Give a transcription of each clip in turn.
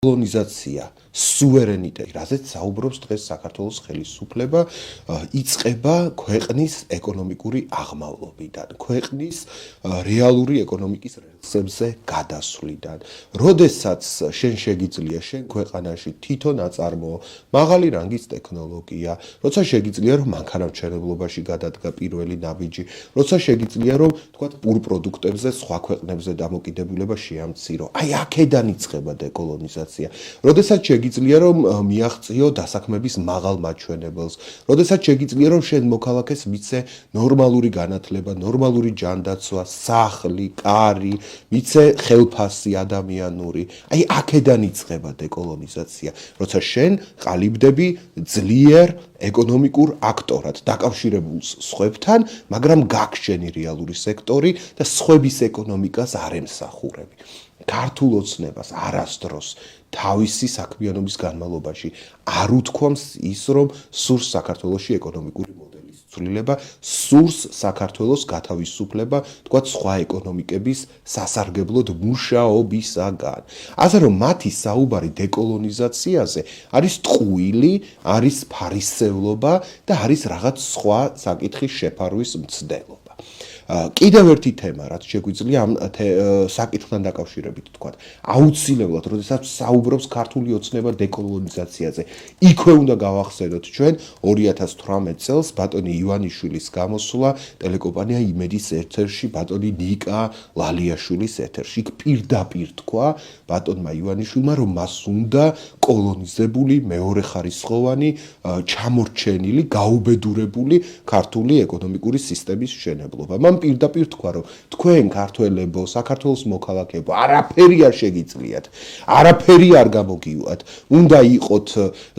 კოლონიზაცია, სუვერენიტეტი, რაზეც საუბრობს დღეს საქართველოს ხელისუფლება, იწყება ქვეყნის ეკონომიკური აღმავლობიდან, ქვეყნის რეალური ეკონომიკის რელსებზე გადასვლიდან. როდესაც შენ შეგიძლია შენ ქვეყანაში თვითონ აწარმოო მაღალი რანგის ტექნოლოგია, როცა შეგიძლია რომ მანქანათმშენებლობაში გადადგა პირველი ნაბიჯი, როცა შეგიძლია რომ თქვათ პურპროდუქტებზე სხვა ქვეყნებზე დამოკიდებულება შეამცირო. აი აქედან იწყება დეკოლონიზაცია. როდესაც შეგიძლია რომ მიაღწიო დასაქმების მაღალ მაჩვენებელს, როდესაც შეგიძლია რომ შენ მოქალაქეს მიცე ნორმალური განათლება, ნორმალური ჯანდაცვა, სახლი, კარი, მიცე ხელფასი ადამიანური. აი აქედან იწყება დეკოლონიზაცია, როცა შენ ყალიბდები ძლიერ ეკონომიკურ აქტორად დაკავშირებულს სხვებთან, მაგრამ გაქვს შენი რეალური სექტორი და სხვების ეკონომიკას არ ემსახურები. ქართულ ოცნებას არასდროს თავისი საქმიანობის განმავლობაში არ უთქვამს ის, რომ სურს საქართველოში ეკონომიკური მოდელის ცვლილება, სურს საქართველოს გათავისუფლება, თქვათ სხვა ეკონომიკების სასარგებლოდ მუშაობისაგან. ასე რომ მათი საუბარი დეკოლონიზაციაზე არის ტყუილი, არის ფარისევლობა და არის რაღაც სხვა საკითხის შეფარვის მცდელობა. კიდევ ერთი თემა, რაც შეგვიძლია ამ საკითხთან დაკავშირებით თქვათ, აუცილებლად, როდესაც საუბრობს ქართული ოცნება დეკოლონიზაციაზე, იქვე უნდა გავახსენოთ ჩვენ 2018 წელს ბატონი ივანიშვილის გამოსვლა ტელეკომპანია იმედის ეთერში, ბატონი ნიკა ლალიაშვილის ეთერში. იქ პირდაპირ თქვა ბატონმა ივანიშვილმა, რომ მას უნდა კოლონიზებული, მეორეხარისხოვანი, ჩამორჩენილი, გაუბედურებული ქართული ეკონომიკური სისტემის მშენებლობა. მან პირდაპირ თქვა, რომ თქვენ ქართველებო, საქართველოს მოქალაქეებო, არაფერი არ შეგიძლიათ, არაფერი არ გამოგივათ. უნდა იყოთ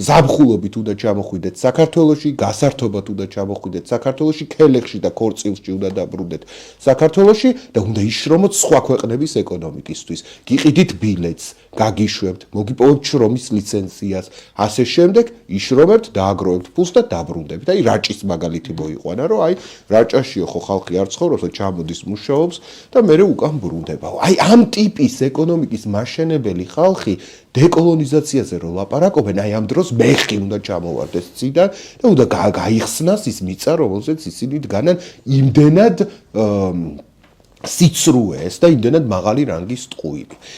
ზაფხულობით უნდა ჩამოხვიდეთ საქართველოში, გასართობად უნდა ჩამოხვიდეთ საქართველოში, ქელეხში და ქორწილში უნდა დაბრუნდეთ საქართველოში და უნდა იშრომოთ სხვა ქვეყნების ეკონომიკისთვის. გიყიდით ბილეთს, გაგიშვებთ, მოგიპოვებთ შრომის ლიცენზიას, ასე შემდეგ იშრომებთ, დააგროვებთ ფულს და დაბრუნდებით. აი რაჭის მაგალითი მოიყვანა, რომ აი რაჭაშიო ხო ხალხი არ ცხოვრობს და ჩამოდის მუშაობს და მერე უკან ბრუნდება. აი ამ ტიპის ეკონომიკის მაშენებელი ხალხი დეკოლონიზაციაზე რო ლაპარაკობენ, აი ამ დროს მეხი უნდა ჩამოვარდეს ციდან და უნდა გაიხსნას ის მიწა, რომელზეც ისინი დგანან იმდენად სიცრუეს და იმდენად მაღალი რანგის ტყუილი.